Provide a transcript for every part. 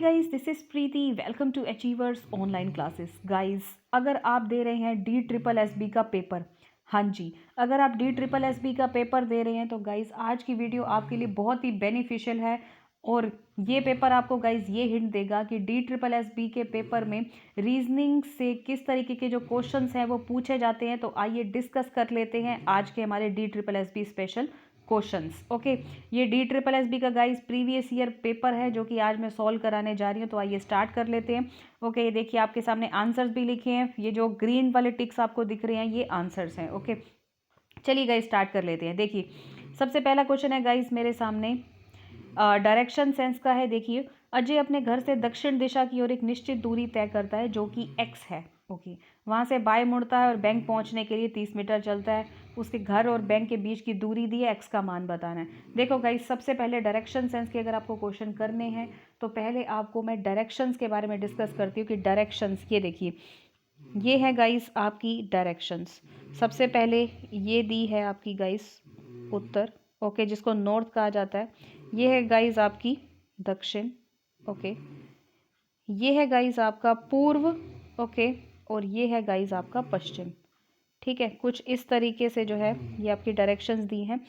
Guys, this is Preeti. Welcome to achievers online classes. Guys, अगर आप दे रहे हैं डी ट्रिपल एस बी का पेपर, हाँ जी, अगर आप डी ट्रिपल एस बी का पेपर दे रहे हैं तो गाइस आज की वीडियो आपके लिए बहुत ही बेनिफिशियल है। और ये पेपर आपको गाइस ये हिंट देगा कि डी ट्रिपल एस बी के पेपर में रीजनिंग से किस तरीके के जो क्वेश्चंस हैं वो पूछे जाते हैं। तो आइए डिस्कस कर लेते हैं आज के हमारे D triple S B special questions. Okay, ये डी ट्रिपल एस बी का गाइस प्रीवियस ईयर पेपर है जो कि आज मैं सॉल्व कराने जा रही हूँ। तो आइए स्टार्ट कर लेते हैं। ओके, ये देखिए आपके सामने आंसर्स भी लिखे हैं। ये जो ग्रीन वाले टिक्स आपको दिख रहे हैं ये आंसर्स हैं। ओके, चलिए गाइस स्टार्ट कर लेते हैं। देखिए सबसे पहला क्वेश्चन है गाइस मेरे सामने, डायरेक्शन सेंस का है। देखिए, अजय अपने घर से दक्षिण दिशा की ओर एक निश्चित दूरी तय करता है जो कि x है। ओके, वहाँ से बाएं मुड़ता है और बैंक पहुँचने के लिए 30 मीटर चलता है। उसके घर और बैंक के बीच की दूरी दी है, x का मान बताना है। देखो गाइस, सबसे पहले डायरेक्शन सेंस के अगर आपको क्वेश्चन करने हैं तो पहले आपको मैं डायरेक्शंस के बारे में डिस्कस करती हूँ कि डायरेक्शंस, ये देखिए ये है गाइस आपकी डायरेक्शंस। सबसे पहले ये दी है आपकी गाइस उत्तर, ओके, जिसको नॉर्थ कहा जाता है। ये है गाइस आपकी दक्षिण, ओके, ये है गाइस आपका पूर्व, ओके, और ये है गाइस आपका पश्चिम। ठीक है, कुछ इस तरीके से जो है ये आपकी डायरेक्शंस दी हैं।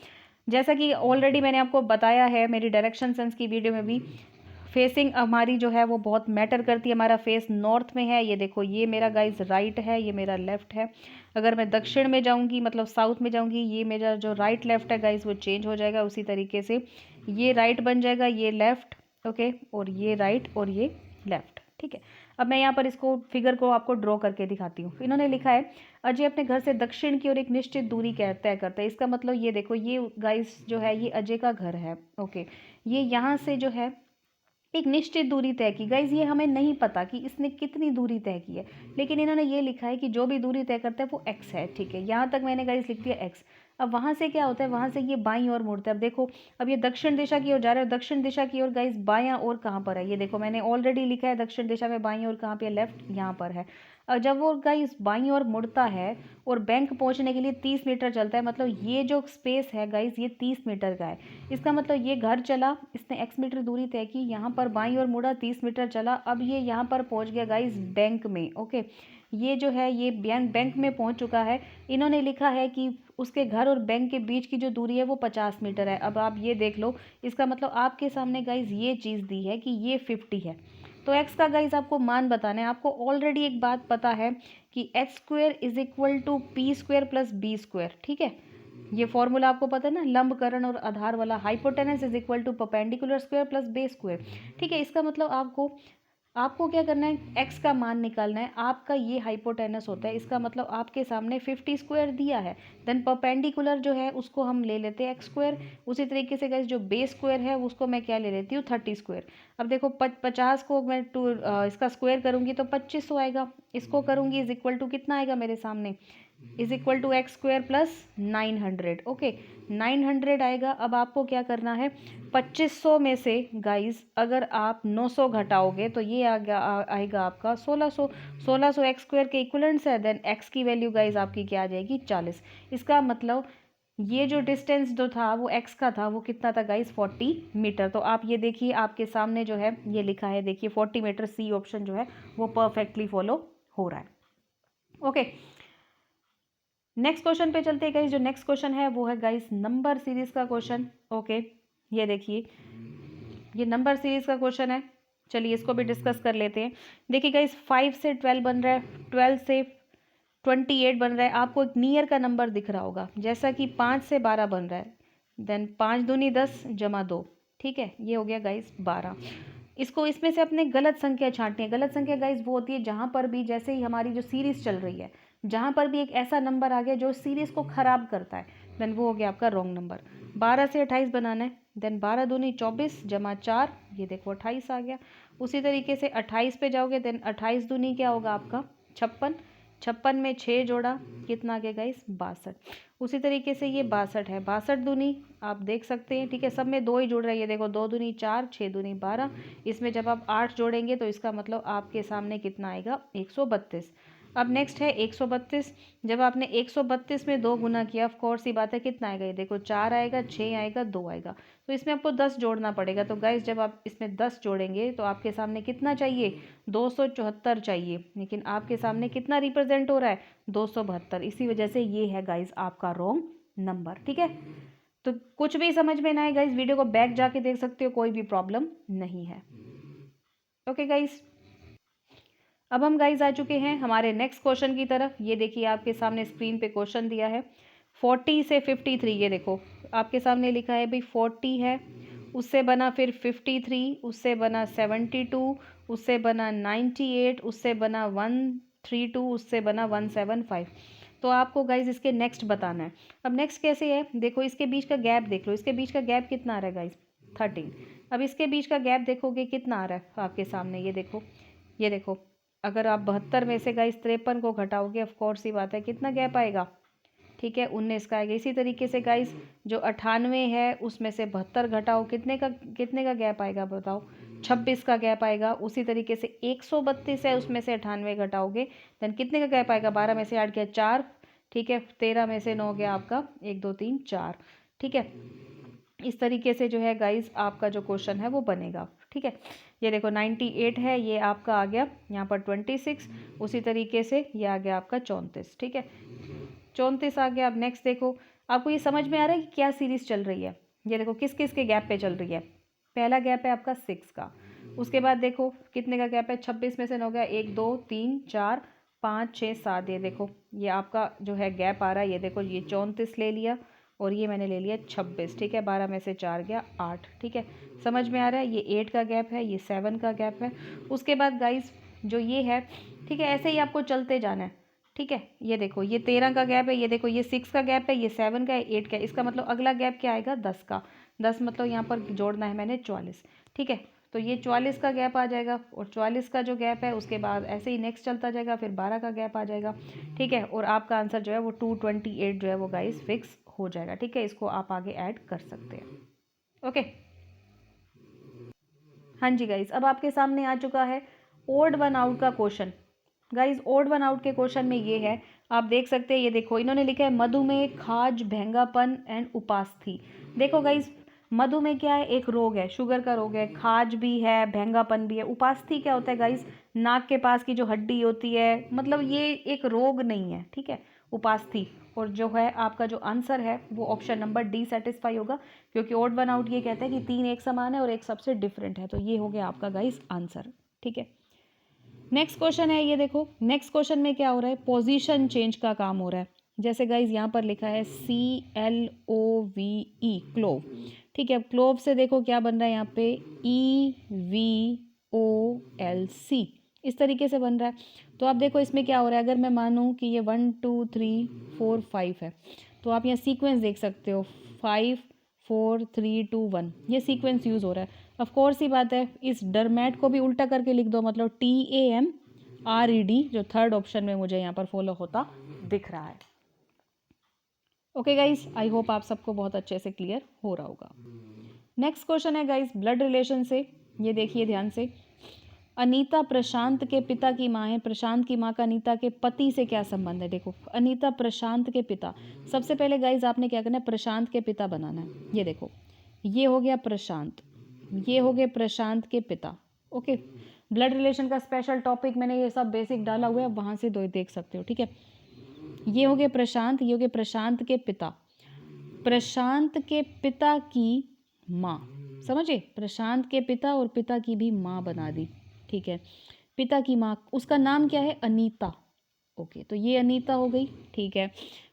जैसा कि ऑलरेडी मैंने आपको बताया है मेरी डायरेक्शन सेंस की वीडियो में भी, फेसिंग हमारी जो है वो बहुत मैटर करती है। हमारा फेस नॉर्थ में है, ये देखो ये मेरा गाइस राइट है, ये मेरा लेफ्ट है। अगर मैं दक्षिण में जाऊंगी मतलब साउथ में जाऊंगी, ये मेरा जो राइट लेफ्ट है गाइस वो चेंज हो जाएगा। उसी तरीके से ये राइट बन जाएगा, ये लेफ्ट, ओके, और ये राइट और ये लेफ्ट। ठीक है, अब मैं यहाँ पर इसको फिगर को आपको ड्रॉ करके दिखाती हूँ। इन्होंने लिखा है अजय अपने घर से दक्षिण की ओर एक निश्चित दूरी तय करता है। इसका मतलब ये देखो ये गाइस जो है ये अजय का घर है। ओके, ये यहाँ से जो है एक निश्चित दूरी तय की। गाइज ये हमें नहीं पता कि इसने कितनी दूरी तय की है, लेकिन इन्होंने ये लिखा है कि जो भी दूरी तय करता है वो x है। ठीक है, यहाँ तक मैंने गाइज लिख दिया x। अब वहाँ से क्या होता है, वहाँ से ये बाईं ओर मुड़ता है। अब देखो, अब ये दक्षिण दिशा की ओर जा रहा है। दक्षिण दिशा की ओर गाइज बायां ओर कहाँ पर है, ये देखो मैंने ऑलरेडी लिखा है दक्षिण दिशा में बाईं ओर कहाँ पे, लेफ्ट, यहाँ पर है। जब वो गाइज बाईं ओर मुड़ता है और बैंक पहुंचने के लिए 30 मीटर चलता है, मतलब ये जो स्पेस है गाइज ये 30 मीटर का है। इसका मतलब ये घर चला, इसने x मीटर दूरी तय की, यहाँ पर बाईं ओर मुड़ा, 30 मीटर चला। अब ये यहाँ पर पहुँच गया गाइज बैंक में। ओके, ये जो है ये बैंक में पहुँच चुका है। इन्होंने लिखा है कि उसके घर और बैंक के बीच की जो दूरी है वो 50 मीटर है। अब आप ये देख लो, इसका मतलब आपके सामने गाइज ये चीज़ दी है कि ये 50 है। तो x का गाइज आपको मान बताना है। आपको ऑलरेडी एक बात पता है कि x square is equal to P square plus B square. ठीक है, ये फॉर्मूला आपको पता है ना, लंबकरण और आधार वाला। Hypotenuse is equal to perpendicular square plus base square. ठीक है, इसका मतलब आपको आपको क्या करना है, x का मान निकालना है। आपका ये हाइपोटेनस होता है, इसका मतलब आपके सामने 50 स्क्वायर दिया है। देन परपेंडिकुलर जो है उसको हम ले लेते हैं x स्क्वायर। उसी तरीके से गाइस जो बेस स्क्वायर है उसको मैं क्या ले लेती हूँ, 30 स्क्वायर। अब देखो 50 को मैं इसका स्क्वायर करूँगी तो 2500 आएगा। इसको करूँगी इज इक्वल टू कितना आएगा मेरे सामने, is equal to X square plus 900। Okay, 900 आएगा। अब आपको क्या करना है, 2500 में से गाइस अगर आप 900 घटाओगे तो ये आएगा आपका 1600। 1600 एक्स स्क्वायर के इक्वलेंट्स है। देन एक्स की वैल्यू गाइस आपकी क्या आ जाएगी, 40। इसका मतलब ये जो डिस्टेंस जो था वो एक्स का था, वो कितना था गाइस, 40 मीटर। तो आप ये देखिए आपके सामने जो है ये लिखा है, देखिए 40 मीटर, सी ऑप्शन जो है वो परफेक्टली फॉलो हो रहा है। ओके, नेक्स्ट क्वेश्चन पे चलते हैं गाइस। जो नेक्स्ट क्वेश्चन है वो है गाइस नंबर सीरीज का क्वेश्चन। ओके, ये देखिए ये नंबर सीरीज का क्वेश्चन है। चलिए इसको भी डिस्कस कर लेते हैं। देखिए गाइस 5 से 12 बन रहा है, 12 से 28 बन रहा है। आपको एक नियर का नंबर दिख रहा होगा, जैसा कि 5 से 12 बन रहा है। देन 5 दूनी 10 जमा 2। ठीक है, ये हो गया गाइस 12। इसको इसमें से अपने गलत संख्या छांटनी है। गलत संख्या गाइस वो होती है जहाँ पर भी, जैसे ही हमारी जो सीरीज चल रही है, जहाँ पर भी एक ऐसा नंबर आ गया जो सीरीज को खराब करता है, देन वो हो गया आपका रॉन्ग नंबर। 12 से 28 बनाना है। देन 12 दूनी 24 जमा 4, ये देखो 28 आ गया। उसी तरीके से 28 पे जाओगे, देन 28 दूनी क्या होगा आपका 56। 56 में 6 जोड़ा, कितना आ गया गाइस 62। उसी तरीके से ये 62 है। 62 दूनी आप देख सकते हैं, ठीक है, सब में 2 ही जुड़ रहा है। ये देखो 2 दूनी 4, 6 दूनी 12। इसमें जब आप 8 जोड़ेंगे तो इसका मतलब आपके सामने कितना आएगा, 132। अब नेक्स्ट है 132। जब आपने 132 में 2 गुना किया, ऑफ कोर्स ही बात है, कितना आएगा, ये देखो 4 आएगा, 6 आएगा, 2 आएगा, तो इसमें आपको 10 जोड़ना पड़ेगा। तो गाइस जब आप इसमें 10 जोड़ेंगे तो आपके सामने कितना चाहिए, 274 चाहिए, लेकिन आपके सामने कितना रिप्रेजेंट हो रहा है, 272। इसी वजह से ये है गाइस आपका रॉन्ग नंबर। ठीक है, तो कुछ भी समझ में ना आए गाइस, वीडियो को बैक जाके देख सकते हो, कोई भी प्रॉब्लम नहीं है। ओके गाइस, अब हम गाइस आ चुके हैं हमारे नेक्स्ट क्वेश्चन की तरफ। ये देखिए आपके सामने स्क्रीन पे क्वेश्चन दिया है 40 से 53। ये देखो आपके सामने लिखा है भाई 40 है, उससे बना फिर 53, उससे बना 72, उससे बना 98, उससे बना 132, उससे बना 175। तो आपको गाइज इसके नेक्स्ट बताना है। अब नेक्स्ट कैसे है, देखो इसके बीच का गैप देख लो, इसके बीच का गैप कितना आ रहा है गाइज, 13। अब इसके बीच का गैप देखोगे कितना आ रहा है आपके सामने, ये देखो, ये देखो, अगर आप 72 में से गाइस 53 को घटाओगे, ऑफ कोर्स ही बात है, कितना गैप आएगा, ठीक है, 19 का आएगा। इसी तरीके से गाइस जो 98 है उसमें से 72 घटाओ, कितने का गैप आएगा बताओ, 26 का गैप आएगा। उसी तरीके से 132 है, उसमें से 98 घटाओगे, देन कितने का गैप आएगा, 12 में से 8 गया 4, ठीक है, 13 में से 9 गया आपका 1 2 3 4, ठीक है। इस तरीके से जो है गाइस आपका जो क्वेश्चन है वो बनेगा। ठीक है, ये देखो 98 है, ये आपका आ गया यहाँ पर 26, उसी तरीके से ये आ गया आपका 34। ठीक है, 34 आ गया। अब नेक्स्ट देखो, आपको ये समझ में आ रहा है कि क्या सीरीज चल रही है। ये देखो किस किस के गैप पे चल रही है, पहला गैप है आपका 6 का, उसके बाद देखो कितने का गैप है, 26 में से 9 गया, 1 2 3 4 5 6 7, ये देखो ये आपका जो है गैप आ रहा है। ये देखो ये 34 ले लिया और ये मैंने ले लिया 26। ठीक है, 12 में से 4 गया 8। ठीक है, समझ में आ रहा है, ये 8 का गैप है, ये 7 का गैप है। उसके बाद गाइस जो ये है, ठीक है, ऐसे ही आपको चलते जाना है। ठीक है, ये देखो ये 13 का गैप है, ये देखो ये 6 का गैप है, ये 7 का है, 8 का है। इसका मतलब अगला गैप क्या आएगा, 10 का। 10 मतलब यहाँ पर जोड़ना है मैंने 44। ठीक है, तो ये 44 का गैप आ जाएगा, और 44 का जो गैप है उसके बाद ऐसे ही नेक्स्ट चलता जाएगा, फिर 12 का गैप आ जाएगा। ठीक है, और आपका आंसर जो है वो 228 जो है वो गाइस फिक्स हो जाएगा। ठीक है, इसको आप आगे ऐड कर सकते हैं। ओके, हाँ जी गाइस, अब आपके सामने आ चुका है ओड वन आउट का question. Guys odd one out के क्वेश्चन में ये है, आप देख सकते हैं, ये देखो इन्होंने लिखा है मधुमेह, खाज, भैंगापन एंड उपास्थि। देखो गाइस मधुमेह क्या है, एक रोग है, शुगर का रोग है, खाज भी है, भैंगापन भी है। उपास्थि क्या होता है गाइस, नाक के पास की जो हड्डी होती है, मतलब ये एक रोग नहीं है। ठीक है, उपास्थि। और जो है आपका जो आंसर है वो ऑप्शन नंबर डी सेटिस्फाई होगा, क्योंकि ओड वन आउट ये कहता है कि 3 एक समान है और एक सबसे डिफरेंट है, तो ये हो गया आपका गाइस आंसर। ठीक है, नेक्स्ट क्वेश्चन है, ये देखो नेक्स्ट क्वेश्चन में क्या हो रहा है, पोजीशन चेंज का काम हो रहा है। जैसे गाइज यहाँ पर लिखा है CLOVE, क्लोव। ठीक है, अब क्लोव से देखो क्या बन रहा है, यहाँ पे EVOLC, इस तरीके से बन रहा है। तो आप देखो इसमें क्या हो रहा है, अगर मैं मानूँ कि ये 1 2 3 4 5 है, तो आप यहाँ सीक्वेंस देख सकते हो, 5 4 3 2 1, ये सीक्वेंस यूज़ हो रहा है। ऑफ कोर्स ही बात है, इस डरमैट को भी उल्टा करके लिख दो, मतलब TAMRED, जो थर्ड ऑप्शन में मुझे यहाँ पर फॉलो होता दिख रहा है। ओके गाइस, आई होप आप सबको बहुत अच्छे से क्लियर हो रहा होगा। नेक्स्ट क्वेश्चन है गाइस ब्लड रिलेशन से। ये देखिए ध्यान से, अनीता प्रशांत के पिता की माँ है, प्रशांत की माँ का अनीता के पति से क्या संबंध है। देखो अनीता प्रशांत के पिता, सबसे पहले गाइज आपने क्या करना है, प्रशांत के पिता बनाना है। ये देखो ये हो गया प्रशांत, ये हो गए प्रशांत के पिता। ओके, ब्लड रिलेशन का स्पेशल टॉपिक मैंने ये सब बेसिक डाला हुआ है, वहाँ से दो देख सकते हो। ठीक है, ये हो गए प्रशांत, ये हो गए प्रशांत के पिता, प्रशांत के पिता की माँ, समझे, प्रशांत के पिता और पिता की भी माँ बना दी। ठीक है, पिता की माँ, उसका नाम क्या है, अनीता। ओके, तो ये अनीता हो गई। ठीक है,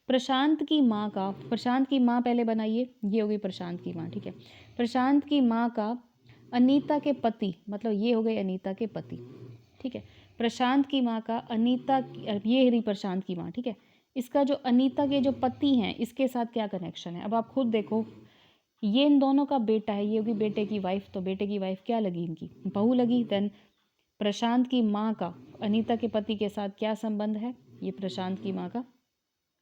प्रशांत की माँ का, प्रशांत की माँ पहले बनाइए, ये हो गई प्रशांत की माँ। ठीक है, प्रशांत की माँ का अनीता के पति, मतलब ये हो गए अनीता के पति। ठीक है, प्रशांत की माँ का अनीता, ये रही प्रशांत की माँ। ठीक है, इसका जो अनीता के जो पति हैं इसके साथ क्या कनेक्शन है, अब आप खुद देखो, ये इन दोनों का बेटा है, ये होगी बेटे की वाइफ, तो बेटे की वाइफ क्या लगी, इनकी बहू लगी। देन प्रशांत की माँ का अनीता के पति के साथ क्या संबंध है, ये प्रशांत की माँ का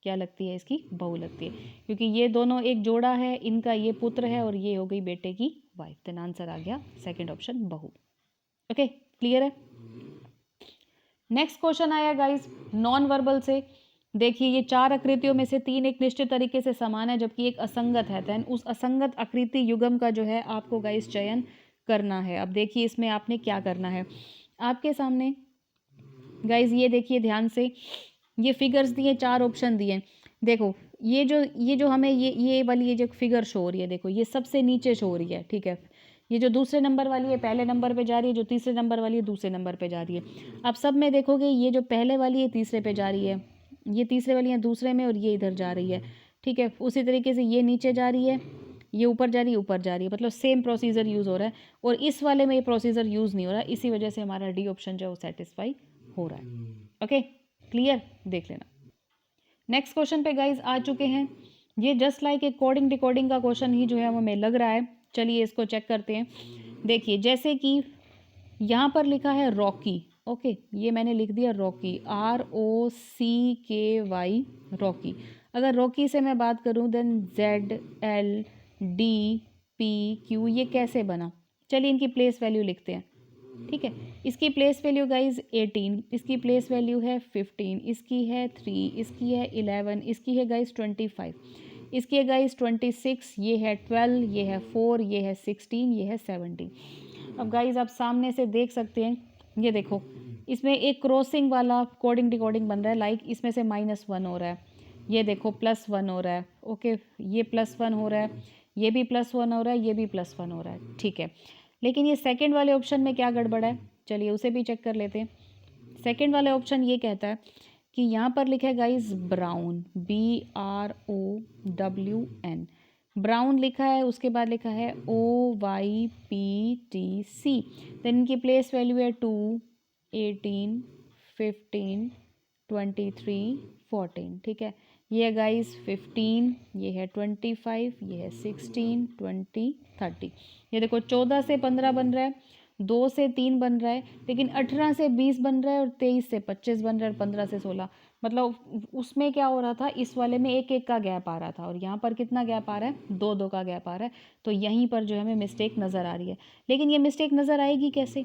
क्या लगती है, इसकी बहू लगती है, क्योंकि ये दोनों एक जोड़ा है, इनका ये पुत्र है और ये हो गई बेटे की वाइफ। देन आंसर आ गया सेकंड ऑप्शन, बहू। ओके, क्लियर है। नेक्स्ट क्वेश्चन आया गाइस, नॉन वर्बल से देखिए ये 4 आकृतियों में से 3 एक निश्चित तरीके से समान है जबकि एक असंगत है। देन उस असंगत आकृति युग्म का जो है आपको गाइस चयन करना है। अब देखिए इसमें आपने क्या करना है, आपके सामने गाइस ये देखिए ध्यान से, ये फिगर्स दिए, 4 ऑप्शन दिए। देखो ये जो हमें ये वाली ये जो फिगर शो हो रही है, देखो ये सबसे नीचे शो हो रही है, ठीक है। ये जो दूसरे नंबर वाली है पहले नंबर पे जा रही है, जो तीसरे नंबर वाली है दूसरे नंबर पे जा रही है। अब सब में देखोगे ये जो पहले वाली है तीसरे पे जा रही है, ये तीसरे वाली है दूसरे में, और ये इधर जा रही है, ठीक है। उसी तरीके से ये नीचे जा रही है, ये ऊपर जा रही है, ऊपर जा रही है, मतलब सेम प्रोसीजर यूज़ हो रहा है। और इस वाले में ये प्रोसीजर यूज़ नहीं हो रहा है, इसी वजह से हमारा डी ऑप्शन जो है वो सेटिस्फाई हो रहा है। ओके क्लियर, देख लेना। नेक्स्ट क्वेश्चन पे गाइज आ चुके हैं। ये जस्ट लाइक एक कोडिंग डिकोडिंग का क्वेश्चन ही जो है वो हमें लग रहा है। चलिए इसको चेक करते हैं। देखिए जैसे कि यहाँ पर लिखा है रॉकी, ओके, ये मैंने लिख दिया रॉकी, ROCKY, रॉकी। अगर रॉकी से मैं बात करूँ देन ZLDPQ, ये कैसे बना? चलिए इनकी प्लेस वैल्यू लिखते हैं, ठीक है। इसकी प्लेस वैल्यू गाइज 18, इसकी प्लेस वैल्यू है 15, इसकी है 3, इसकी है 11, इसकी है गाइज 25, इसकी है गाइज 26, ये है 12, ये है 4, ये है 16, ये है 17। अब गाइज आप सामने से देख सकते हैं, ये देखो इसमें एक क्रॉसिंग वाला कोडिंग डिकोडिंग बन रहा है, लाइक इसमें से -1 हो रहा है, ये देखो +1 हो रहा है, ओके, ये +1 हो रहा है, ये भी +1 हो रहा है, ये भी +1 हो रहा है, ठीक है। लेकिन ये सेकंड वाले ऑप्शन में क्या गड़बड़ है, चलिए उसे भी चेक कर लेते हैं। सेकंड वाले ऑप्शन ये कहता है कि यहाँ पर लिखा है गाइज ब्राउन, BROWN, ब्राउन लिखा है, उसके बाद लिखा है OYPTC। देन इनकी प्लेस वैल्यू है 2, 18, 15, 23, 14, ठीक है। ये है गाइज 15, ये है 25, ये है 16, 20, 30। ये देखो 14 से 15 बन रहा है, 2 से 3 बन रहा है, लेकिन 18 से 20 बन रहा है, और 23 से 25 बन रहा है, और 15 से 16। मतलब उसमें क्या हो रहा था, इस वाले में 1-1 का गैप आ रहा था, और यहाँ पर कितना गैप आ रहा है, 2-2 का गैप आ रहा है। तो यहीं पर जो है हमें मिस्टेक नज़र आ रही है। लेकिन ये मिस्टेक नज़र आएगी कैसे?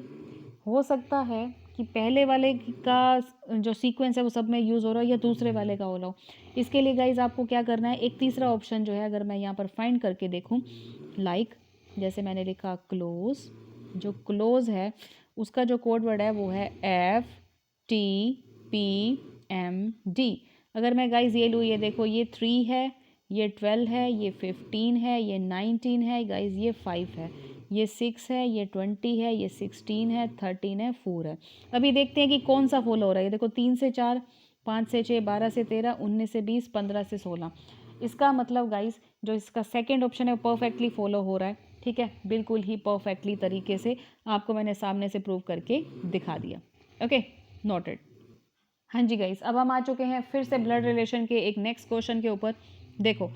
हो सकता है कि पहले वाले का जो सीक्वेंस है वो सब में यूज़ हो रहा हो, या दूसरे वाले का हो रहा हो। इसके लिए गाइज आपको क्या करना है, एक तीसरा ऑप्शन जो है अगर मैं यहाँ पर फाइंड करके देखूँ, लाइक जैसे मैंने लिखा क्लोज, जो क्लोज है उसका जो कोड वर्ड है वो है FTPMD। अगर मैं गाइज ये लूँ, ये देखो ये 3 है, ये 12 है, ये 15 है, ये 19 है गाइज, ये 5 है, ये 6 है, ये 20 है, ये 16 है, 13 है, 4 है। अभी देखते हैं कि कौन सा फॉलो हो रहा है। ये देखो 3 से 4, 5 से 6, 12 से 13, 19 से 20, 15 से 16। इसका मतलब गाइज जो इसका सेकेंड ऑप्शन है वो परफेक्टली फॉलो हो रहा है, ठीक है, बिल्कुल ही परफेक्टली तरीके से आपको मैंने सामने से प्रूव करके दिखा दिया। Okay noted. हाँ जी गाइस, अब हम आ चुके हैं फिर से ब्लड रिलेशन के एक नेक्स्ट क्वेश्चन के ऊपर। देखो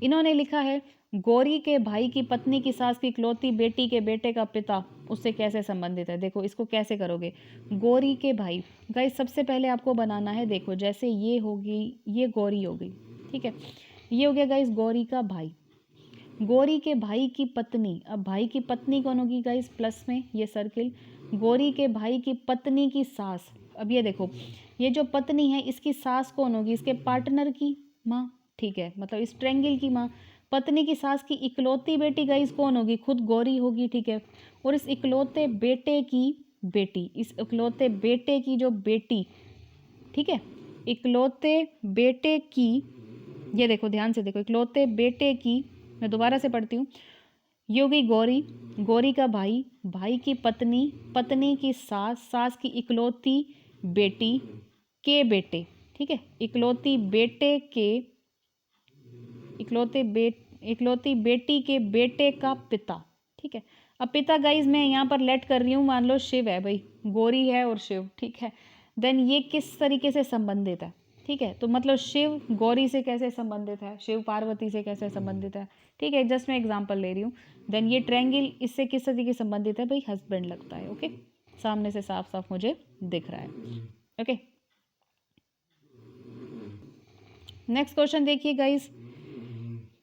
इन्होंने लिखा है गौरी के भाई की पत्नी की सास की इकलौती बेटी के बेटे का पिता उससे कैसे संबंधित है। देखो इसको कैसे करोगे, गौरी के भाई, गाइस सबसे पहले आपको बनाना है, देखो जैसे ये होगी, ये गौरी हो गई, ठीक है, ये हो गया गाइस गौरी का भाई, गौरी के भाई की पत्नी। अब भाई की पत्नी कौन होगी गाइस, प्लस में ये सर्किल, गौरी के भाई की पत्नी की सास। अब ये देखो ये जो पत्नी है इसकी सास कौन होगी, इसके पार्टनर की माँ, ठीक है, मतलब इस ट्रेंगल की माँ। पत्नी की सास की इकलौती बेटी गाइस कौन होगी, खुद गौरी होगी, ठीक है। और इस इकलौते बेटे की बेटी, इस इकलौते बेटे की जो बेटी, ठीक है, इकलौते बेटे की, ये देखो ध्यान से देखो, इकलौते बेटे की, मैं दोबारा से पढ़ती हूँ, ये होगी गौरी, गौरी का भाई, भाई की पत्नी, पत्नी की सास, सास की इकलौती बेटी के बेटे, ठीक है, इकलौती बेटे के, इकलौती बेटी के बेटे का पिता, ठीक है। अब पिता गाइज मैं यहाँ पर लेट कर रही हूँ, मान लो शिव है भाई, गौरी है और शिव, ठीक है। देन ये किस तरीके से संबंधित है, ठीक है, तो मतलब शिव गौरी से कैसे संबंधित है, शिव पार्वती से कैसे संबंधित है, ठीक है, जस्ट मैं एग्जांपल ले रही हूँ। देन ये ट्रायंगल इससे किस तरीके से संबंधित है, भाई हस्बैंड लगता है, ओके, सामने से साफ साफ मुझे दिख रहा है, ओके। नेक्स्ट क्वेश्चन देखिए गाइज,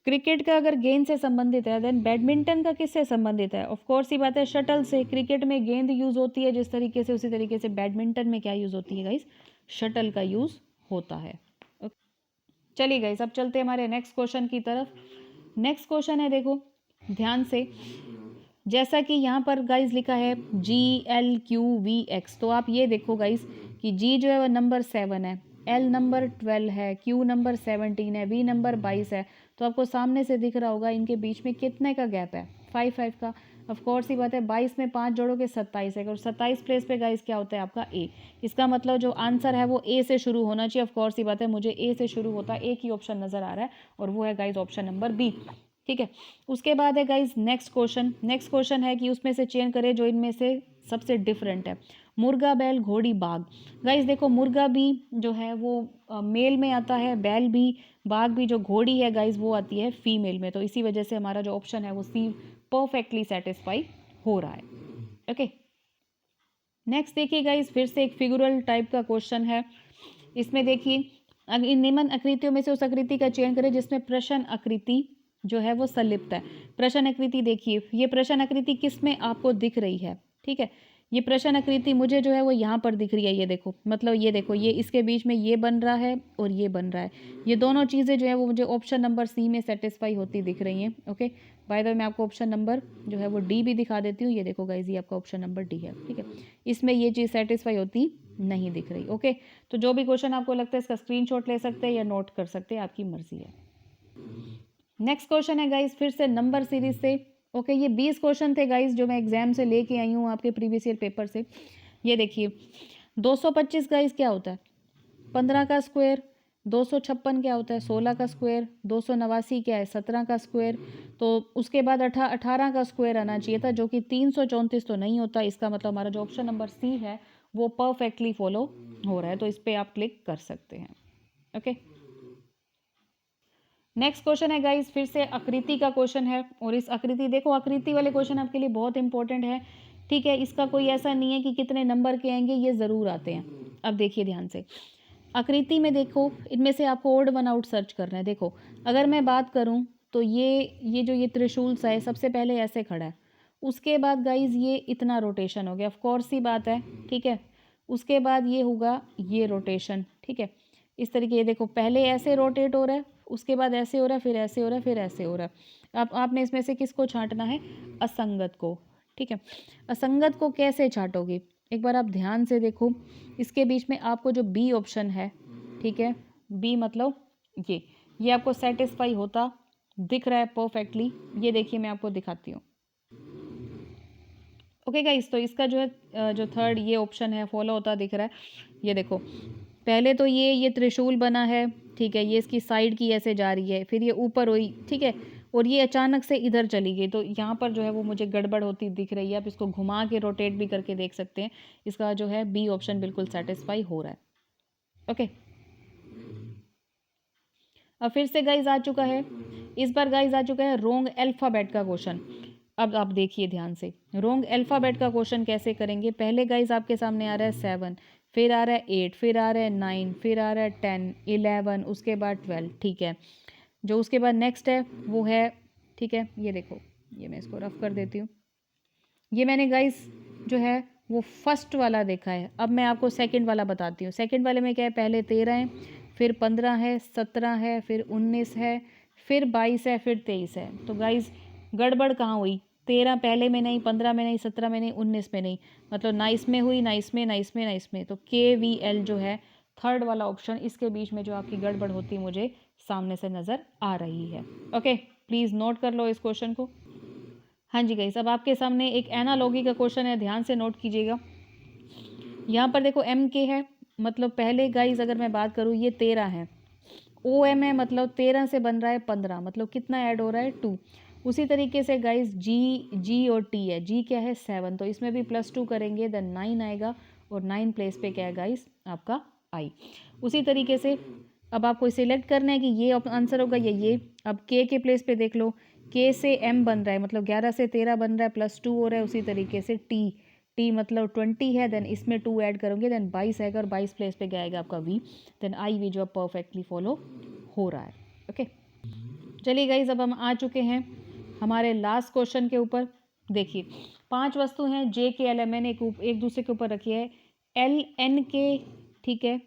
क्रिकेट का अगर गेंद से संबंधित है देन बैडमिंटन का किससे संबंधित है, ऑफ कोर्स ही बात है शटल से। क्रिकेट में गेंद यूज होती है जिस तरीके से, उसी तरीके से बैडमिंटन में क्या यूज होती है गाइस, शटल का यूज़ होता है। चलिए गाइस, अब चलते हैं हमारे नेक्स्ट क्वेश्चन की तरफ। नेक्स्ट क्वेश्चन है, देखो ध्यान से, जैसा कि यहाँ पर गाइस लिखा है GLQVX, तो आप ये देखो गाइस कि G जो है वो नंबर 7 है, L नंबर 12 है, Q नंबर 17 है, V नंबर 22 है। तो आपको सामने से दिख रहा होगा इनके बीच में कितने का गैप है, 5 का। ऑफ कोर्स ही बात है, 22 में 5 जोड़ोगे 27 है, और 27 प्लेस पे गाइस क्या होता है आपका A। इसका मतलब जो आंसर है वो A से शुरू होना चाहिए। ऑफ कोर्स ही बात है, मुझे A से शुरू होता है, एक ही ऑप्शन नज़र आ रहा है और वो है गाइस ऑप्शन नंबर B। ठीक है, उसके बाद है guys next question. Next question है कि उसमें से चयन करें जो इनमें से सबसे डिफरेंट है। मुर्गा, बैल, घोड़ी, बाघ। गाइज देखो, मुर्गा भी जो है वो मेल में आता है, बैल भी, बाघ भी। जो घोड़ी है गाइज वो आती है फीमेल में। तो इसी वजह से हमारा जो ऑप्शन है वो सी परफेक्टली सेटिस्फाई हो रहा है। ओके, नेक्स्ट देखिए गाइज, फिर से एक फिगुरल टाइप का क्वेश्चन है। इसमें देखिए, इन निम्न आकृतियों में से उस आकृति का चयन करें जिसमें प्रश्न आकृति जो है वो संलिप्त है। प्रश्न आकृति देखिए, ये प्रश्न आकृति किस में आपको दिख रही है, ठीक है। ये प्रश्न आकृति मुझे जो है वो यहाँ पर दिख रही है, ये देखो, मतलब ये देखो, ये इसके बीच में ये बन रहा है और ये बन रहा है। ये दोनों चीज़ें जो है वो मुझे ऑप्शन नंबर सी में सेटिस्फाई होती दिख रही हैं। ओके, बाय द वे मैं आपको ऑप्शन नंबर जो है वो डी भी दिखा देती हूँ। ये देखो गाइज, ये आपका ऑप्शन नंबर डी है, ठीक है। इसमें ये चीज़ सेटिस्फाई होती नहीं दिख रही। ओके, तो जो भी क्वेश्चन आपको लगता है इसका स्क्रीनशॉट ले सकते हैं या नोट कर सकते हैं, आपकी मर्जी है। नेक्स्ट क्वेश्चन है गाइज, फिर से नंबर सीरीज से। ओके, ये 20 क्वेश्चन थे गाइज जो मैं एग्जाम से लेके आई हूँ आपके प्रीवियस ईयर पेपर से। ये देखिए, 225 गाइज क्या होता है, 15 का स्क्वायर। 256 क्या होता है, 16 का स्क्वायर। 289 क्या है, 17 का स्क्वायर। तो उसके बाद 18 का स्क्वायर आना चाहिए था, जो कि 334 तो नहीं होता। इसका मतलब हमारा जो ऑप्शन नंबर सी है वो परफेक्टली फॉलो हो रहा है, तो इस पर आप क्लिक कर सकते हैं। ओके, नेक्स्ट क्वेश्चन है गाइस, फिर से आकृति का क्वेश्चन है। और इस आकृति, देखो आकृति वाले क्वेश्चन आपके लिए बहुत इंपॉर्टेंट है, ठीक है। इसका कोई ऐसा नहीं है कि कितने नंबर के आएंगे, ये ज़रूर आते हैं। अब देखिए ध्यान से, आकृति में देखो, इनमें से आपको ओड वन आउट सर्च करना है। देखो, अगर मैं बात करूं तो ये त्रिशूल सा है, सबसे पहले ऐसे खड़ा है। उसके बाद गाइज ये इतना रोटेशन हो गया, ऑफ कोर्स ही बात है, ठीक है। उसके बाद ये होगा ये रोटेशन, ठीक है। इस तरीके, ये देखो, पहले ऐसे रोटेट हो रहा है, उसके बाद ऐसे हो रहा है, फिर ऐसे हो रहा है, फिर ऐसे हो रहा है। अब आपने इसमें से किसको छांटना है, असंगत को, ठीक है। असंगत को कैसे छांटोगे, एक बार आप ध्यान से देखो। इसके बीच में आपको जो बी ऑप्शन है, ठीक है, बी मतलब ये आपको सेटिस्फाई होता दिख रहा है परफेक्टली। ये देखिए, मैं आपको दिखाती हूँ। ओके गाइस, तो इसका जो है जो थर्ड ये ऑप्शन है फॉलो होता दिख रहा है। ये देखो, पहले तो ये त्रिशूल बना है, ठीक है। ये इसकी साइड की ऐसे जा रही है, फिर ये ऊपर हुई, ठीक है, और ये अचानक से इधर चली गई। तो यहाँ पर जो है वो मुझे गड़बड़ होती दिख रही है। आप इसको घुमा के रोटेट भी करके देख सकते हैं। इसका जो है बी ऑप्शन बिल्कुल सेटिस्फाई हो रहा है। ओके, अब फिर से गाइज आ चुका है, इस बार गाइज आ चुका है रोंग अल्फ़ाबेट का क्वेश्चन। अब आप देखिए ध्यान से, रोंग अल्फ़ाबेट का क्वेश्चन कैसे करेंगे। पहले गाइज आपके सामने आ रहा है 7, फिर आ रहा है 8, फिर आ रहा है 9, फिर आ रहा है 10, 11, उसके बाद 12, ठीक है। जो उसके बाद नेक्स्ट है वो है, ठीक है, ये देखो, ये मैं इसको रफ कर देती हूँ। ये मैंने गाइज जो है वो फर्स्ट वाला देखा है। अब मैं आपको सेकंड वाला बताती हूँ। सेकंड वाले में क्या है, पहले 13 है, फिर 15 है, 17 है, फिर 19 है, फिर 22 है, फिर 23 है। तो गाइज गड़बड़ कहाँ हुई, 13 पहले में नहीं, 15 में नहीं, 17 में नहीं, 19 में नहीं, मतलब ना इसमें हुई, ना इसमें, ना इसमें, ना इसमें। तो KVL जो है थर्ड वाला ऑप्शन, इसके बीच में जो आपकी गड़बड़ होती मुझे सामने से नज़र आ रही है। ओके, प्लीज़ नोट कर लो इस क्वेश्चन को। हाँ जी गाइस, अब आपके सामने एक एनालॉगी का क्वेश्चन है, ध्यान से नोट कीजिएगा। यहाँ पर देखो MK है, मतलब पहले गाइस अगर मैं बात करूँ ये 13 है। OM है, मतलब 13 से बन रहा है 15, मतलब कितना ऐड हो रहा है 2। उसी तरीके से गाइस G और T है। G क्या है 7, तो इसमें भी +2 करेंगे देन 9 आएगा, और 9 प्लेस पे क्या है गाइस आपका I। उसी तरीके से अब आपको सिलेक्ट करना है कि ये आंसर होगा या ये। अब K के प्लेस पे देख लो, K से M बन रहा है, मतलब 11 से 13 बन रहा है, +2 हो रहा है। उसी तरीके से T मतलब 20 है, देन इसमें 2 ऐड करोगे देन 22 आएगा, और 22 प्लेस पे क्या आएगा आपका V, देन I भी जो परफेक्टली फॉलो हो रहा है। ओके, चलिए गाइज, अब हम आ चुके हैं हमारे लास्ट क्वेश्चन के ऊपर। देखिए, 5 वस्तु हैं JKL, मैंने एक दूसरे के ऊपर रखी है LNK, ठीक है,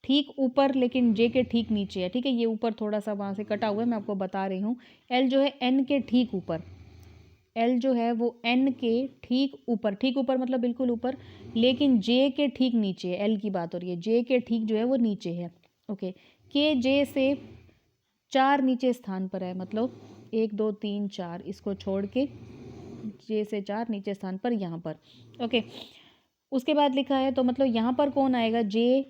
ठीक ऊपर लेकिन जे के ठीक नीचे है, ठीक है। ये ऊपर थोड़ा सा वहाँ से कटा हुआ है, मैं आपको बता रही हूँ। एल जो है एन के ठीक ऊपर, एल जो है वो एन के ठीक ऊपर मतलब बिल्कुल ऊपर, लेकिन जे के ठीक नीचे है। एल की बात हो रही है, जे के ठीक जो है वो नीचे है। ओके, के जे से 4 नीचे स्थान पर है, मतलब 1 2 3 4, इसको छोड़ के जे से 4 नीचे स्थान पर यहाँ पर। ओके, उसके बाद लिखा है तो मतलब यहाँ पर कौन आएगा, जे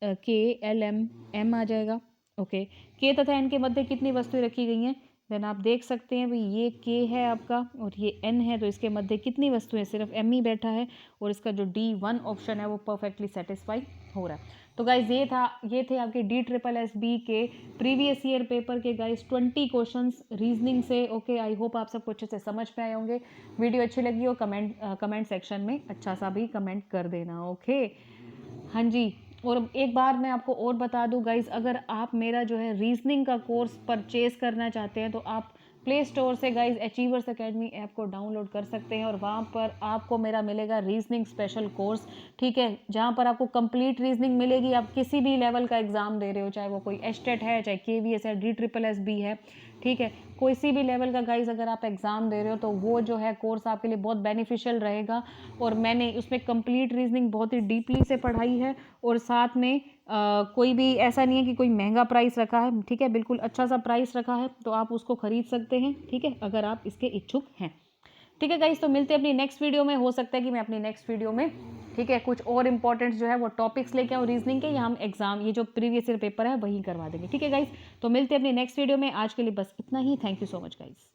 के एल एम एम आ जाएगा। ओके, के तथा एन के मध्य कितनी वस्तुएं रखी गई हैं, देन आप देख सकते हैं भाई ये के है आपका और ये एन है, तो इसके मध्य कितनी वस्तुएं, सिर्फ एम ही बैठा है और इसका जो D1 ऑप्शन है वो परफेक्टली सेटिस्फाई हो रहा है। तो गाइज ये थे आपके DSSB के प्रीवियस ईयर पेपर के गाइज 20 क्वेश्चंस रीजनिंग से। ओके, आई होप आप सबको अच्छे से समझ में आए होंगे। वीडियो अच्छी लगी हो कमेंट सेक्शन में अच्छा सा भी कमेंट कर देना। ओके, हाँ जी। और एक बार मैं आपको और बता दूं गाइज, अगर आप मेरा जो है रीजनिंग का कोर्स परचेज करना चाहते हैं तो आप प्ले स्टोर से गाइज अचीवर्स एकेडमी ऐप को डाउनलोड कर सकते हैं और वहाँ पर आपको मेरा मिलेगा रीजनिंग स्पेशल कोर्स, ठीक है, जहाँ पर आपको कंप्लीट रीजनिंग मिलेगी। आप किसी भी लेवल का एग्जाम दे रहे हो, चाहे वो कोई एस्टेट है, चाहे KVS है, DSSB है, ठीक है, कोई सी भी लेवल का गाइज अगर आप एग्ज़ाम दे रहे हो तो वो जो है कोर्स आपके लिए बहुत बेनिफिशियल रहेगा। और मैंने उसमें कंप्लीट रीजनिंग बहुत ही डीपली से पढ़ाई है और साथ में कोई भी ऐसा नहीं है कि कोई महंगा प्राइस रखा है, ठीक है, बिल्कुल अच्छा सा प्राइस रखा है, तो आप उसको खरीद सकते हैं, ठीक है, अगर आप इसके इच्छुक हैं। ठीक है गाइस, तो मिलते हैं अपनी नेक्स्ट वीडियो में। हो सकता है कि मैं अपनी नेक्स्ट वीडियो में, ठीक है, कुछ और इंपॉर्टेंट जो है वो टॉपिक्स लेके आऊँ रीजनिंग के, या हम एग्जाम ये जो प्रीवियस ईयर पेपर है वही करवा देंगे। ठीक है गाइस, तो मिलते हैं अपनी नेक्स्ट वीडियो में। आज के लिए बस इतना ही। Thank you so much guys.